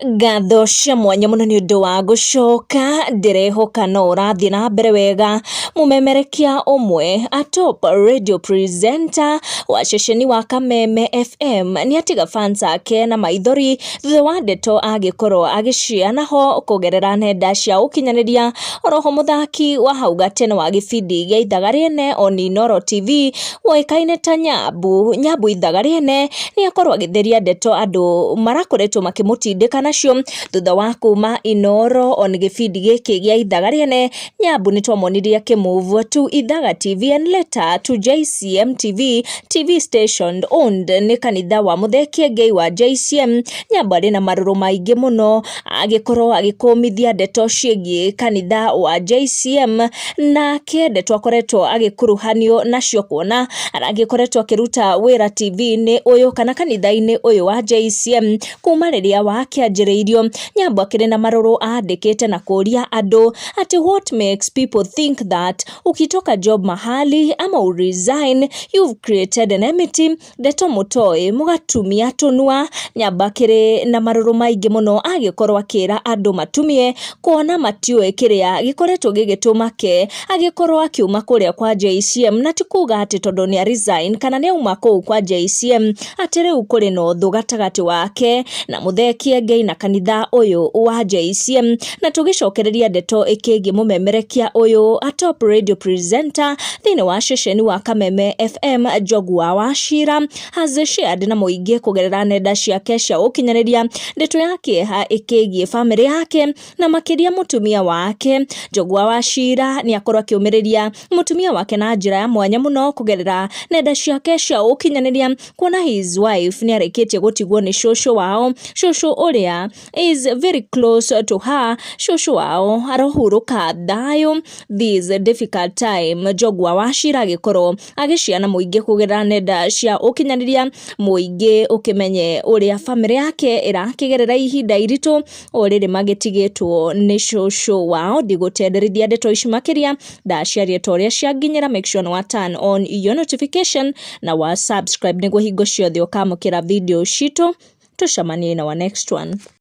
Ngatho cia mwanya muno ni undu wa gucoka ndirehoka no urathie na mbere wega mumemerekia umwe a top radio presenter wa ceceni wa Kameme FM ni atiga fans ake na maithori thutha wa ndeto agikorwo agiciana ho kugerera nenda cia ukinyaniria. Oroho muthaki wa hau gatene wa gibindi gia ithaga riene Oninoro TV woikaine ta Nyambu ithaga riene ni akorwo agitheria ndeto andu marakoretwo makimutindika nacio thutha wa kuma Inoro on gibindi giki gia ithaga riene. Nyambu ni twamonirie akimove to Ithaga TV and later to JCM TV station owned ni kanitha wa muthekie Ngai wa JCM. Nyambu ari na maruru maingi muno agikorwo agikumithia ndeto ciĩgie kanitha wa JCM na kende twakoretwo agikuruhanio nacio kuona aragikoretwo akiruta wira TV ni uyu kana kanitha-ini uyu wa JCM kuma riria wakianjiriirio. Nyambu akiri na maruru andikite na kuria andu ati what makes people think that ukitoka job mahali ama uresign you've created an enmity. Ndeto mutoi mugatumia tunua. Nyambu akiri na maruru maingi muno agikorwo akira andu matumie kuona matiwe kiria gikoretwo gigituma ke agikorwo akiuma kuria kwa JCM na tikuga ati tondu ni resign kana ni uma kuu kwa JCM ati riu kuri no thu gatagati wake na muthekie Ngai na kanitha uyu wa JCM. Na tugicokereria ndeto ikigie mumemerekia uyu a top radio presenter thini wa ceceni wa Kameme FM Njogua wa Shira has shared na muingi kugerera nenda ciake cia ukinyaniria ndeto yake ikigie family yake na makiria mutumia wake. Njogua wa Shira ni akorwo akiumiriria mutumia wake na njira ya mwanya muno kugerera nenda ciake cia ukinyaniria kuona his wife ni arikitie gutigwo ni shosho wao. Shosho uria is very close to her. Shosho wao arohuruka thayo this difficult time. Njogua wa Shira agikorwo agiciana muingi kugerera nenda cia ukinyaniria, muingi ukimenye uria family yake irakigerera ihinda iritu uriri magitigitwo ni shosho wao. Ndigutenderithia ndeto ici makiria ndaciaria toria cianginyira. Make sure wa turn on your notification na wa subscribe niguo hingo ciothe ukamukira video cito. Tucemanie na wa next one.